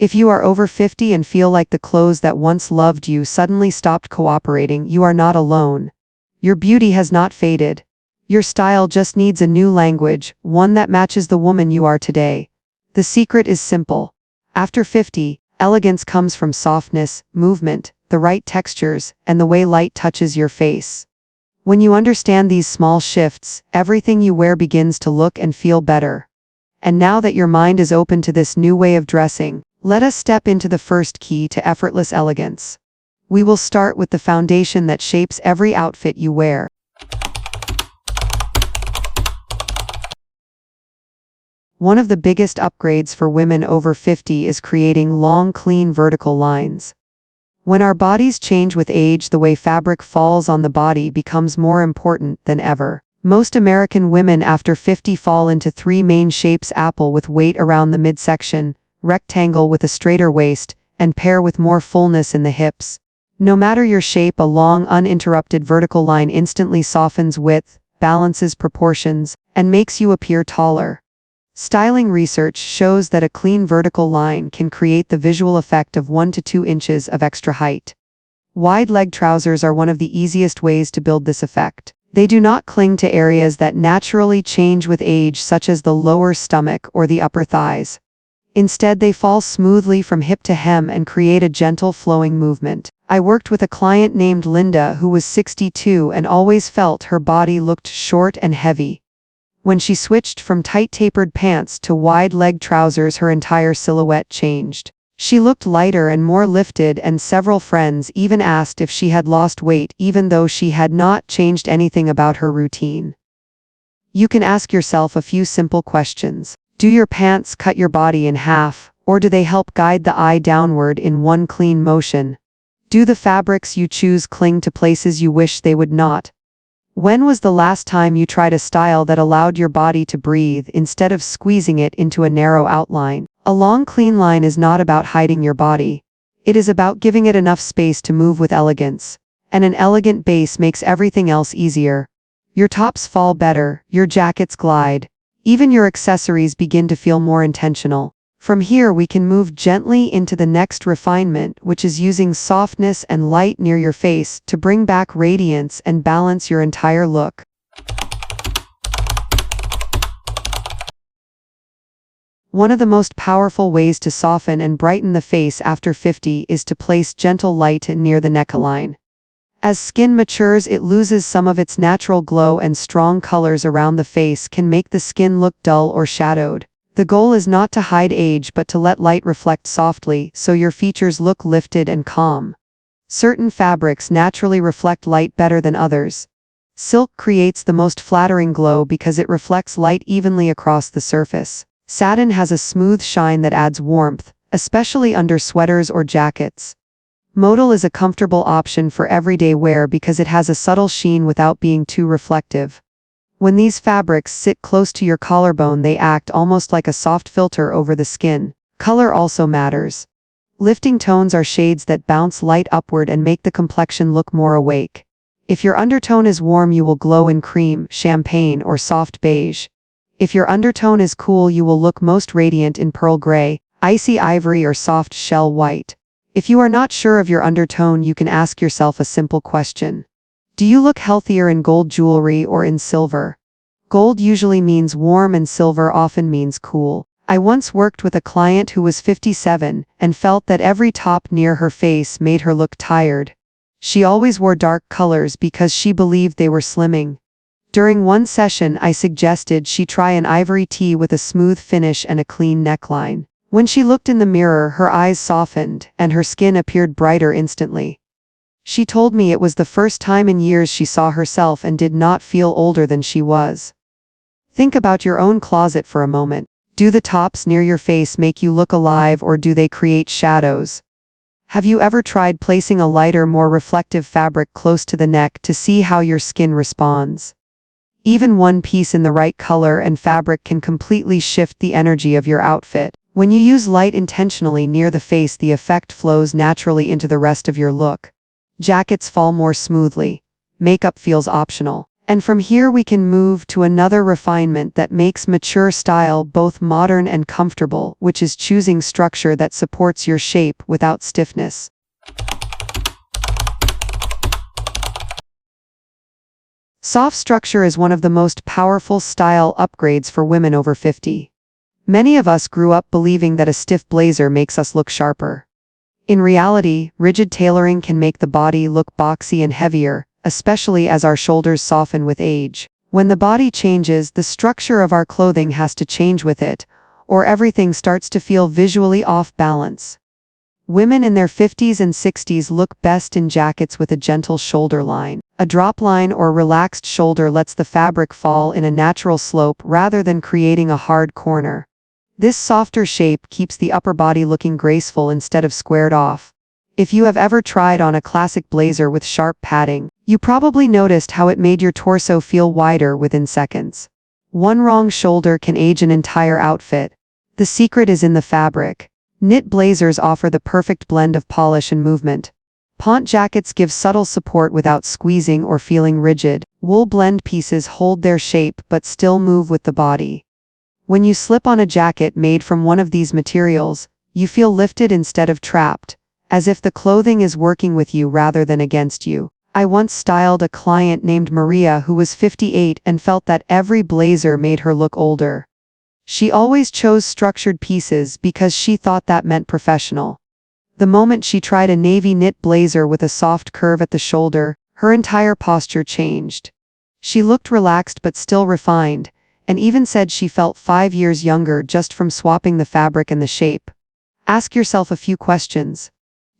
If you are over 50 and feel like the clothes that once loved you suddenly stopped cooperating, you are not alone. Your beauty has not faded. Your style just needs a new language, one that matches the woman you are today. The secret is simple. After 50, elegance comes from softness, movement, the right textures, and the way light touches your face. When you understand these small shifts, everything you wear begins to look and feel better. And now that your mind is open to this new way of dressing, let us step into the first key to effortless elegance. We will start with the foundation that shapes every outfit you wear. One of the biggest upgrades for women over 50 is creating long, clean vertical lines. When our bodies change with age, the way fabric falls on the body becomes more important than ever. Most American women after 50 fall into three main shapes: apple with weight around the midsection, rectangle with a straighter waist, and pear with more fullness in the hips. No matter your shape, a long, uninterrupted vertical line instantly softens width, balances proportions, and makes you appear taller. Styling research shows that a clean vertical line can create the visual effect of 1 to 2 inches of extra height. Wide leg trousers are one of the easiest ways to build this effect. They do not cling to areas that naturally change with age, such as the lower stomach or the upper thighs. Instead, they fall smoothly from hip to hem and create a gentle flowing movement. I worked with a client named Linda who was 62 and always felt her body looked short and heavy. When she switched from tight tapered pants to wide leg trousers, her entire silhouette changed. She looked lighter and more lifted, and several friends even asked if she had lost weight, even though she had not changed anything about her routine. You can ask yourself a few simple questions. Do your pants cut your body in half, or do they help guide the eye downward in one clean motion? Do the fabrics you choose cling to places you wish they would not? When was the last time you tried a style that allowed your body to breathe instead of squeezing it into a narrow outline? A long, clean line is not about hiding your body. It is about giving it enough space to move with elegance. And an elegant base makes everything else easier. Your tops fall better, your jackets glide. Even your accessories begin to feel more intentional. From here we can move gently into the next refinement, which is using softness and light near your face to bring back radiance and balance your entire look. One of the most powerful ways to soften and brighten the face after 50 is to place gentle light near the neckline. As skin matures, it loses some of its natural glow, and strong colors around the face can make the skin look dull or shadowed. The goal is not to hide age but to let light reflect softly so your features look lifted and calm. Certain fabrics naturally reflect light better than others. Silk creates the most flattering glow because it reflects light evenly across the surface. Satin has a smooth shine that adds warmth, especially under sweaters or jackets. Modal is a comfortable option for everyday wear because it has a subtle sheen without being too reflective. When these fabrics sit close to your collarbone, they act almost like a soft filter over the skin. Color also matters. Lifting tones are shades that bounce light upward and make the complexion look more awake. If your undertone is warm, you will glow in cream, champagne, or soft beige. If your undertone is cool, you will look most radiant in pearl gray, icy ivory, or soft shell white. If you are not sure of your undertone, you can ask yourself a simple question. Do you look healthier in gold jewelry or in silver? Gold usually means warm and silver often means cool. I once worked with a client who was 57 and felt that every top near her face made her look tired. She always wore dark colors because she believed they were slimming. During one session, I suggested she try an ivory tee with a smooth finish and a clean neckline. When she looked in the mirror, her eyes softened and her skin appeared brighter instantly. She told me it was the first time in years she saw herself and did not feel older than she was. Think about your own closet for a moment. Do the tops near your face make you look alive, or do they create shadows? Have you ever tried placing a lighter, more reflective fabric close to the neck to see how your skin responds? Even one piece in the right color and fabric can completely shift the energy of your outfit. When you use light intentionally near the face, the effect flows naturally into the rest of your look. Jackets fall more smoothly. Makeup feels optional. And from here we can move to another refinement that makes mature style both modern and comfortable, which is choosing structure that supports your shape without stiffness. Soft structure is one of the most powerful style upgrades for women over 50. Many of us grew up believing that a stiff blazer makes us look sharper. In reality, rigid tailoring can make the body look boxy and heavier, especially as our shoulders soften with age. When the body changes, the structure of our clothing has to change with it, or everything starts to feel visually off balance. Women in their 50s and 60s look best in jackets with a gentle shoulder line. A drop line or relaxed shoulder lets the fabric fall in a natural slope rather than creating a hard corner. This softer shape keeps the upper body looking graceful instead of squared off. If you have ever tried on a classic blazer with sharp padding, you probably noticed how it made your torso feel wider within seconds. One wrong shoulder can age an entire outfit. The secret is in the fabric. Knit blazers offer the perfect blend of polish and movement. Pont jackets give subtle support without squeezing or feeling rigid. Wool blend pieces hold their shape but still move with the body. When you slip on a jacket made from one of these materials, you feel lifted instead of trapped, as if the clothing is working with you rather than against you. I once styled a client named Maria who was 58 and felt that every blazer made her look older. She always chose structured pieces because she thought that meant professional. The moment she tried a navy knit blazer with a soft curve at the shoulder, her entire posture changed. She looked relaxed but still refined, and even said she felt 5 years younger just from swapping the fabric and the shape. Ask yourself a few questions.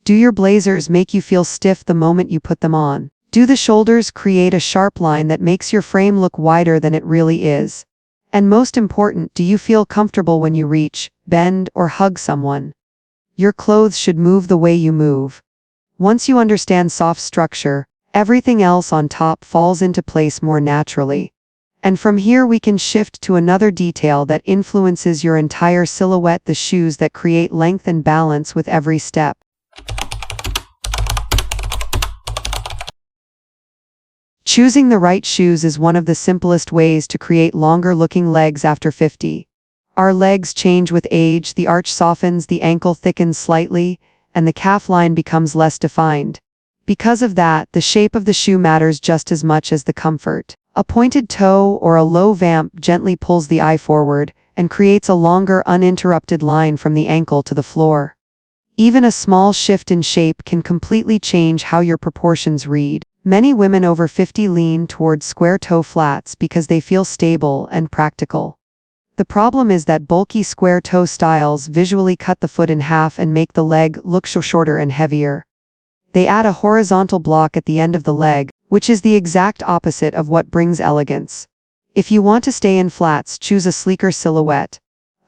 Do your blazers make you feel stiff the moment you put them on? Do the shoulders create a sharp line that makes your frame look wider than it really is? And most important, do you feel comfortable when you reach, bend, or hug someone? Your clothes should move the way you move. Once you understand soft structure, everything else on top falls into place more naturally. And from here we can shift to another detail that influences your entire silhouette: the shoes that create length and balance with every step. Choosing the right shoes is one of the simplest ways to create longer-looking legs after 50. Our legs change with age, the arch softens, the ankle thickens slightly, and the calf line becomes less defined. Because of that, the shape of the shoe matters just as much as the comfort. A pointed toe or a low vamp gently pulls the eye forward and creates a longer, uninterrupted line from the ankle to the floor. Even a small shift in shape can completely change how your proportions read. Many women over 50 lean towards square toe flats because they feel stable and practical. The problem is that bulky square toe styles visually cut the foot in half and make the leg look shorter and heavier. They add a horizontal block at the end of the leg, which is the exact opposite of what brings elegance. If you want to stay in flats, choose a sleeker silhouette.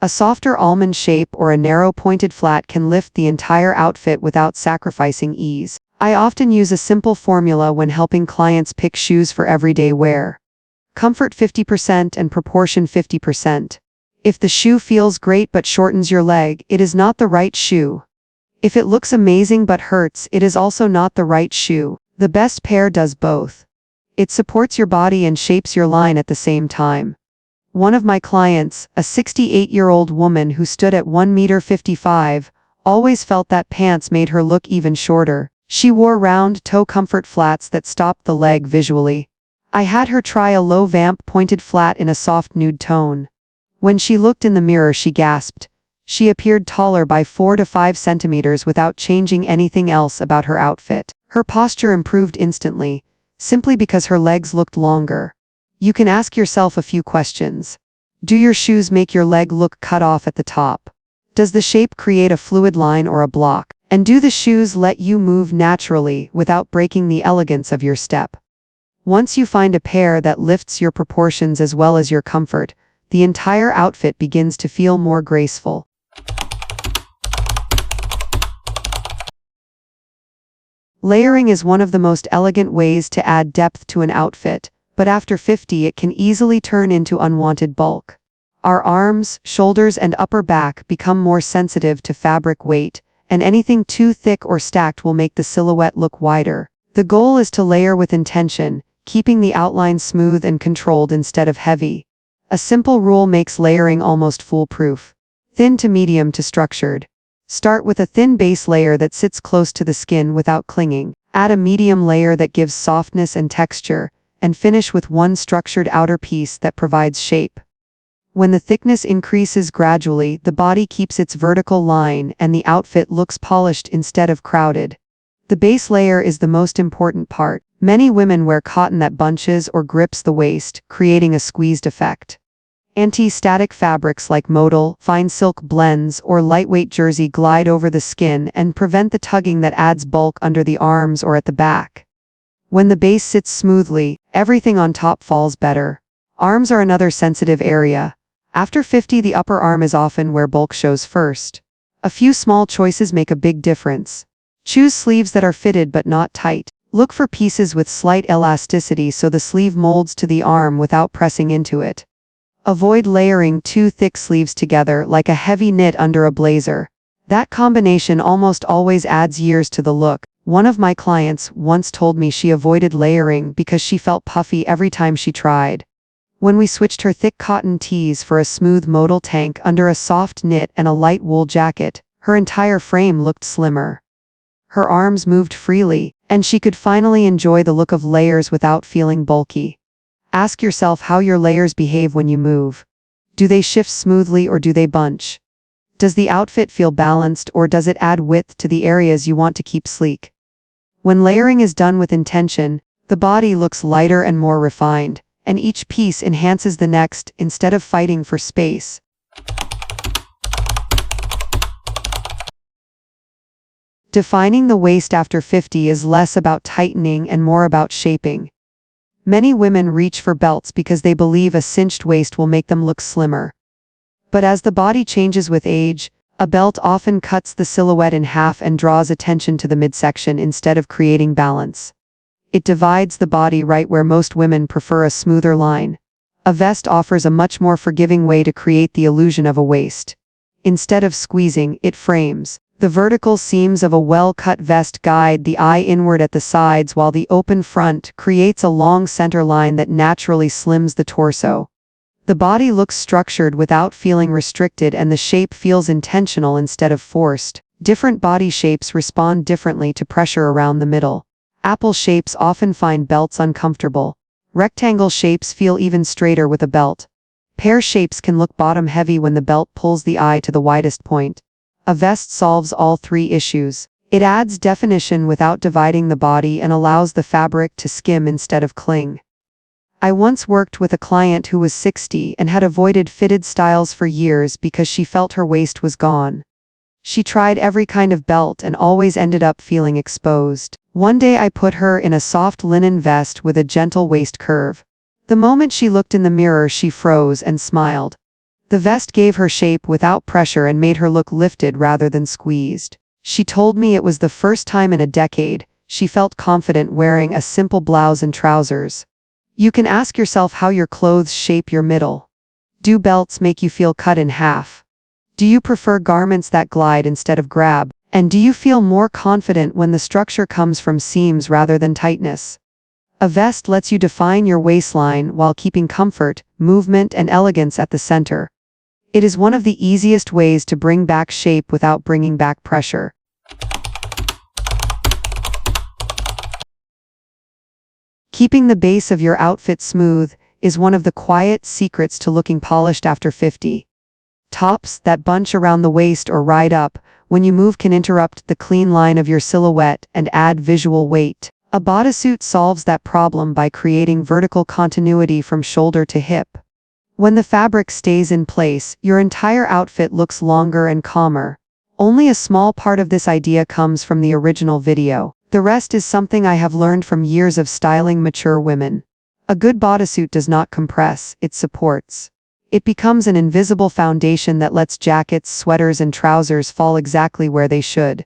A softer almond shape or a narrow pointed flat can lift the entire outfit without sacrificing ease. I often use a simple formula when helping clients pick shoes for everyday wear. Comfort 50% and proportion 50%. If the shoe feels great but shortens your leg, it is not the right shoe. If it looks amazing but hurts, it is also not the right shoe. The best pair does both. It supports your body and shapes your line at the same time. One of my clients, a 68-year-old woman who stood at 1.55 meters, always felt that pants made her look even shorter. She wore round toe comfort flats that stopped the leg visually. I had her try a low vamp pointed flat in a soft nude tone. When she looked in the mirror, she gasped. She appeared taller by 4 to 5 centimeters without changing anything else about her outfit. Her posture improved instantly, simply because her legs looked longer. You can ask yourself a few questions. Do your shoes make your leg look cut off at the top? Does the shape create a fluid line or a block? And do the shoes let you move naturally without breaking the elegance of your step? Once you find a pair that lifts your proportions as well as your comfort, the entire outfit begins to feel more graceful. Layering is one of the most elegant ways to add depth to an outfit, but after 50 it can easily turn into unwanted bulk. Our arms, shoulders, and upper back become more sensitive to fabric weight, and anything too thick or stacked will make the silhouette look wider. The goal is to layer with intention, keeping the outline smooth and controlled instead of heavy. A simple rule makes layering almost foolproof. Thin to medium to structured. Start with a thin base layer that sits close to the skin without clinging. Add a medium layer that gives softness and texture, and finish with one structured outer piece that provides shape. When the thickness increases gradually, the body keeps its vertical line and the outfit looks polished instead of crowded. The base layer is the most important part. Many women wear cotton that bunches or grips the waist, creating a squeezed effect. Anti-static fabrics like modal, fine silk blends, or lightweight jersey glide over the skin and prevent the tugging that adds bulk under the arms or at the back. When the base sits smoothly, everything on top falls better. Arms are another sensitive area. After 50, the upper arm is often where bulk shows first. A few small choices make a big difference. Choose sleeves that are fitted but not tight. Look for pieces with slight elasticity so the sleeve molds to the arm without pressing into it. Avoid layering too thick sleeves together like a heavy knit under a blazer. That combination almost always adds years to the look. One of my clients once told me she avoided layering because she felt puffy every time she tried. When we switched her thick cotton tees for a smooth modal tank under a soft knit and a light wool jacket, her entire frame looked slimmer. Her arms moved freely, and she could finally enjoy the look of layers without feeling bulky. Ask yourself how your layers behave when you move. Do they shift smoothly or do they bunch? Does the outfit feel balanced or does it add width to the areas you want to keep sleek? When layering is done with intention, the body looks lighter and more refined, and each piece enhances the next instead of fighting for space. Defining the waist after 50 is less about tightening and more about shaping. Many women reach for belts because they believe a cinched waist will make them look slimmer. But as the body changes with age, a belt often cuts the silhouette in half and draws attention to the midsection instead of creating balance. It divides the body right where most women prefer a smoother line. A vest offers a much more forgiving way to create the illusion of a waist. Instead of squeezing, it frames. The vertical seams of a well-cut vest guide the eye inward at the sides while the open front creates a long center line that naturally slims the torso. The body looks structured without feeling restricted and the shape feels intentional instead of forced. Different body shapes respond differently to pressure around the middle. Apple shapes often find belts uncomfortable. Rectangle shapes feel even straighter with a belt. Pear shapes can look bottom-heavy when the belt pulls the eye to the widest point. A vest solves all three issues. It adds definition without dividing the body and allows the fabric to skim instead of cling. I once worked with a client who was 60 and had avoided fitted styles for years because she felt her waist was gone. She tried every kind of belt and always ended up feeling exposed. One day I put her in a soft linen vest with a gentle waist curve. The moment she looked in the mirror, she froze and smiled. The vest gave her shape without pressure and made her look lifted rather than squeezed. She told me it was the first time in a decade she felt confident wearing a simple blouse and trousers. You can ask yourself how your clothes shape your middle. Do belts make you feel cut in half? Do you prefer garments that glide instead of grab? And do you feel more confident when the structure comes from seams rather than tightness? A vest lets you define your waistline while keeping comfort, movement, and elegance at the center. It is one of the easiest ways to bring back shape without bringing back pressure. Keeping the base of your outfit smooth is one of the quiet secrets to looking polished after 50. Tops that bunch around the waist or ride up when you move can interrupt the clean line of your silhouette and add visual weight. A bodysuit solves that problem by creating vertical continuity from shoulder to hip. When the fabric stays in place, your entire outfit looks longer and calmer. Only a small part of this idea comes from the original video. The rest is something I have learned from years of styling mature women. A good bodysuit does not compress, it supports. It becomes an invisible foundation that lets jackets, sweaters, and trousers fall exactly where they should.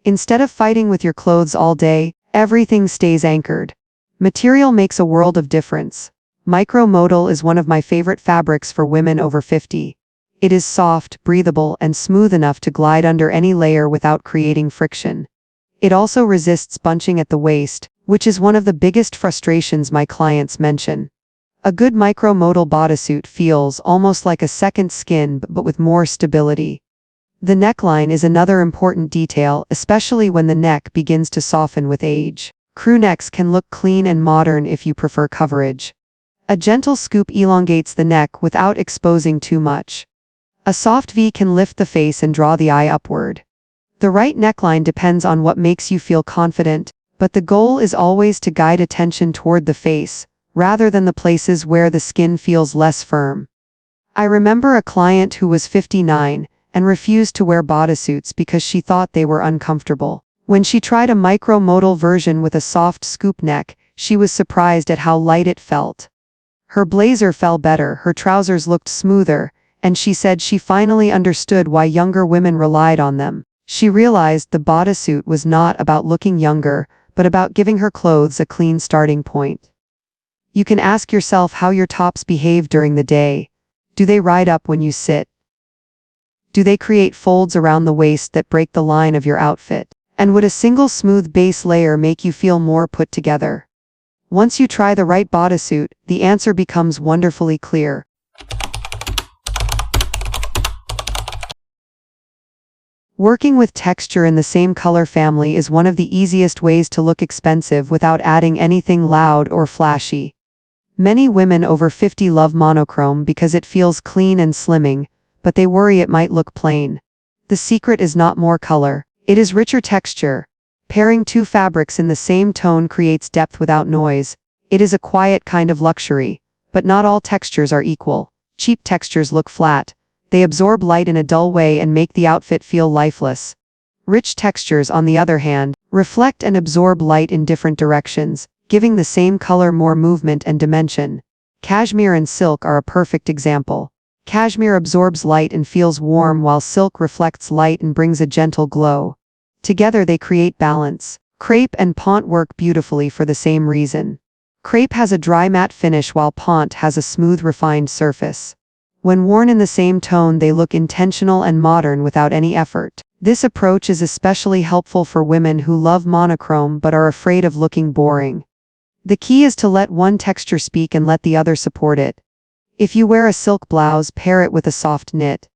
Instead of fighting with your clothes all day, everything stays anchored. Material makes a world of difference. Micro-modal is one of my favorite fabrics for women over 50. It is soft, breathable, and smooth enough to glide under any layer without creating friction. It also resists bunching at the waist, which is one of the biggest frustrations my clients mention. A good micromodal bodysuit feels almost like a second skin but with more stability. The neckline is another important detail, especially when the neck begins to soften with age. Crew necks can look clean and modern if you prefer coverage. A gentle scoop elongates the neck without exposing too much. A soft V can lift the face and draw the eye upward. The right neckline depends on what makes you feel confident, but the goal is always to guide attention toward the face, rather than the places where the skin feels less firm. I remember a client who was 59 and refused to wear bodysuits because she thought they were uncomfortable. When she tried a micro-modal version with a soft scoop neck, she was surprised at how light it felt. Her blazer felt better, her trousers looked smoother, and she said she finally understood why younger women relied on them. She realized the bodysuit was not about looking younger, but about giving her clothes a clean starting point. You can ask yourself how your tops behave during the day. Do they ride up when you sit? Do they create folds around the waist that break the line of your outfit? And would a single smooth base layer make you feel more put together? Once you try the right bodysuit, the answer becomes wonderfully clear. Working with texture in the same color family is one of the easiest ways to look expensive without adding anything loud or flashy. Many women over 50 love monochrome because it feels clean and slimming, but they worry it might look plain. The secret is not more color, it is richer texture. Pairing two fabrics in the same tone creates depth without noise. It is a quiet kind of luxury, but not all textures are equal. Cheap textures look flat. They absorb light in a dull way and make the outfit feel lifeless. Rich textures, on the other hand, reflect and absorb light in different directions, giving the same color more movement and dimension. Cashmere and silk are a perfect example. Cashmere absorbs light and feels warm, while silk reflects light and brings a gentle glow. Together they create balance. Crepe and ponte work beautifully for the same reason. Crepe has a dry matte finish while ponte has a smooth refined surface. When worn in the same tone, they look intentional and modern without any effort. This approach is especially helpful for women who love monochrome but are afraid of looking boring. The key is to let one texture speak and let the other support it. If you wear a silk blouse, pair it with a soft knit.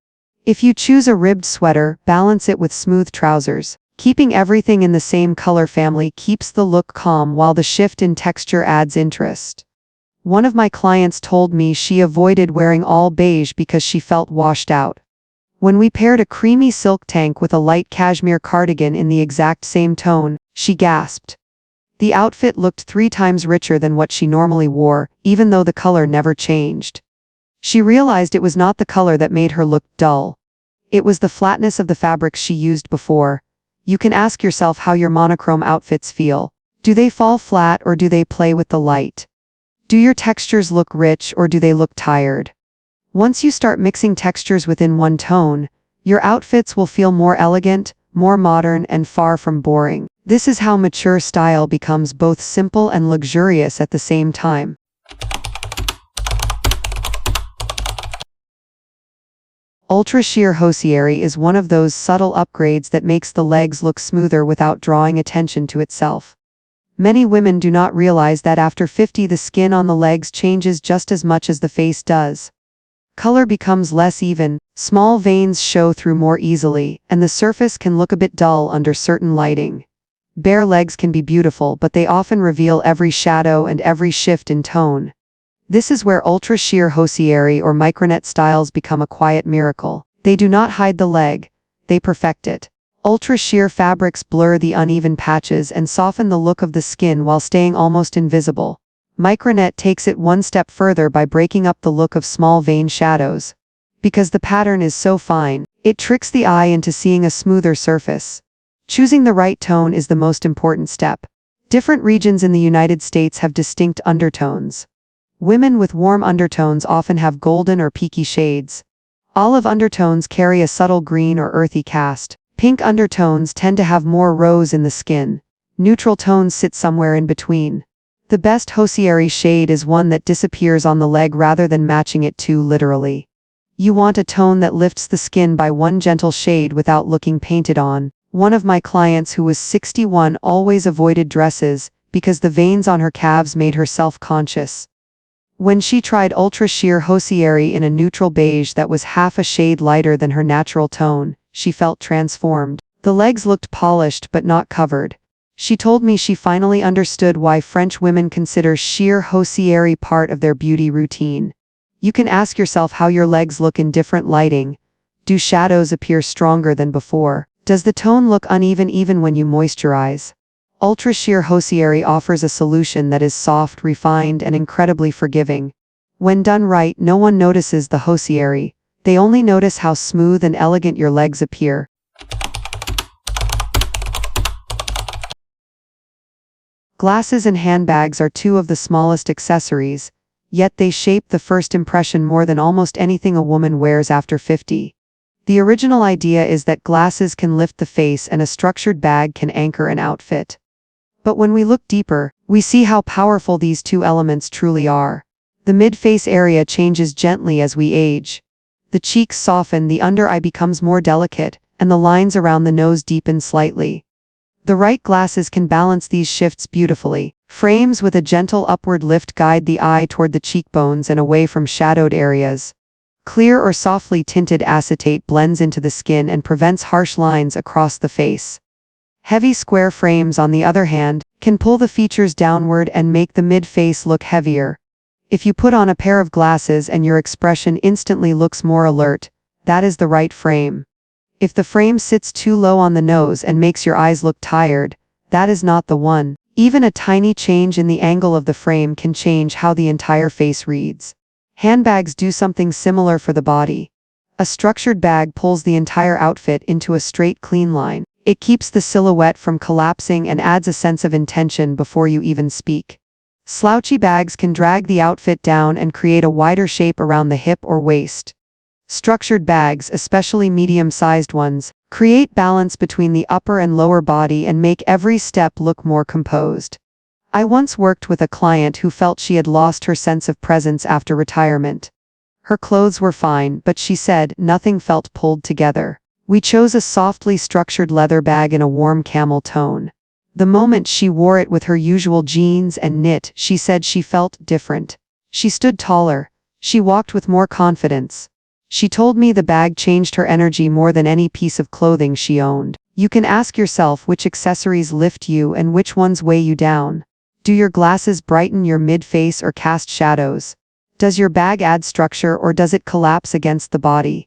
If you choose a ribbed sweater, balance it with smooth trousers. Keeping everything in the same color family keeps the look calm while the shift in texture adds interest. One of my clients told me she avoided wearing all beige because she felt washed out. When we paired a creamy silk tank with a light cashmere cardigan in the exact same tone, she gasped. The outfit looked 3 times richer than what she normally wore, even though the color never changed. She realized it was not the color that made her look dull. It was the flatness of the fabrics she used before. You can ask yourself how your monochrome outfits feel. Do they fall flat or do they play with the light? Do your textures look rich or do they look tired? Once you start mixing textures within one tone, your outfits will feel more elegant, more modern, and far from boring. This is how mature style becomes both simple and luxurious at the same time. Ultra sheer hosiery is one of those subtle upgrades that makes the legs look smoother without drawing attention to itself. Many women do not realize that after 50 the skin on the legs changes just as much as the face does. Color becomes less even, small veins show through more easily, and the surface can look a bit dull under certain lighting. Bare legs can be beautiful, but they often reveal every shadow and every shift in tone. This is where ultra sheer hosiery or micronet styles become a quiet miracle. They do not hide the leg, they perfect it. Ultra sheer fabrics blur the uneven patches and soften the look of the skin while staying almost invisible. Micronet takes it one step further by breaking up the look of small vein shadows. Because the pattern is so fine, it tricks the eye into seeing a smoother surface. Choosing the right tone is the most important step. Different regions in the United States have distinct undertones. Women with warm undertones often have golden or peaky shades. Olive undertones carry a subtle green or earthy cast. Pink undertones tend to have more rose in the skin. Neutral tones sit somewhere in between. The best hosiery shade is one that disappears on the leg rather than matching it too literally. You want a tone that lifts the skin by one gentle shade without looking painted on. One of my clients who was 61 always avoided dresses because the veins on her calves made her self-conscious. When she tried ultra sheer hosiery in a neutral beige that was half a shade lighter than her natural tone, she felt transformed. The legs looked polished but not covered. She told me she finally understood why French women consider sheer hosiery part of their beauty routine. You can ask yourself how your legs look in different lighting. Do shadows appear stronger than before? Does the tone look uneven even when you moisturize? Ultra sheer hosiery offers a solution that is soft, refined, and incredibly forgiving. When done right, no one notices the hosiery. They only notice how smooth and elegant your legs appear. Glasses and handbags are two of the smallest accessories, yet they shape the first impression more than almost anything a woman wears after 50. The original idea is that glasses can lift the face and a structured bag can anchor an outfit. But when we look deeper, we see how powerful these two elements truly are. The mid-face area changes gently as we age. The cheeks soften, the under-eye becomes more delicate, and the lines around the nose deepen slightly. The right glasses can balance these shifts beautifully. Frames with a gentle upward lift guide the eye toward the cheekbones and away from shadowed areas. Clear or softly tinted acetate blends into the skin and prevents harsh lines across the face. Heavy square frames, on the other hand, can pull the features downward and make the mid-face look heavier. If you put on a pair of glasses and your expression instantly looks more alert, that is the right frame. If the frame sits too low on the nose and makes your eyes look tired, that is not the one. Even a tiny change in the angle of the frame can change how the entire face reads. Handbags do something similar for the body. A structured bag pulls the entire outfit into a straight, clean line. It keeps the silhouette from collapsing and adds a sense of intention before you even speak. Slouchy bags can drag the outfit down and create a wider shape around the hip or waist. Structured bags, especially medium-sized ones, create balance between the upper and lower body and make every step look more composed. I once worked with a client who felt she had lost her sense of presence after retirement. Her clothes were fine, but she said nothing felt pulled together. We chose a softly structured leather bag in a warm camel tone. The moment she wore it with her usual jeans and knit, she said she felt different. She stood taller. She walked with more confidence. She told me the bag changed her energy more than any piece of clothing she owned. You can ask yourself which accessories lift you and which ones weigh you down. Do your glasses brighten your mid-face or cast shadows? Does your bag add structure or does it collapse against the body?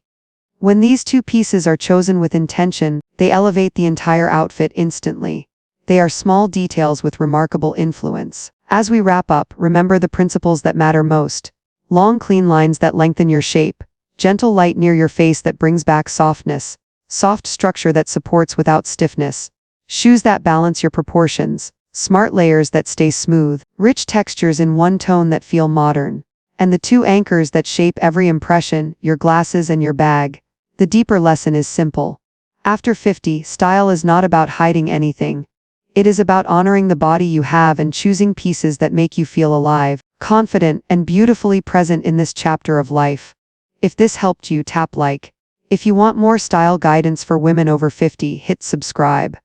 When these two pieces are chosen with intention, they elevate the entire outfit instantly. They are small details with remarkable influence. As we wrap up, remember the principles that matter most. Long, clean lines that lengthen your shape. Gentle light near your face that brings back softness. Soft structure that supports without stiffness. Shoes that balance your proportions. Smart layers that stay smooth. Rich textures in one tone that feel modern. And the two anchors that shape every impression, your glasses and your bag. The deeper lesson is simple. After 50, style is not about hiding anything. It is about honoring the body you have and choosing pieces that make you feel alive, confident, and beautifully present in this chapter of life. If this helped you, tap like. If you want more style guidance for women over 50, hit subscribe.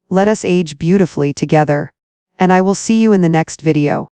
Let us age beautifully together. And I will see you in the next video.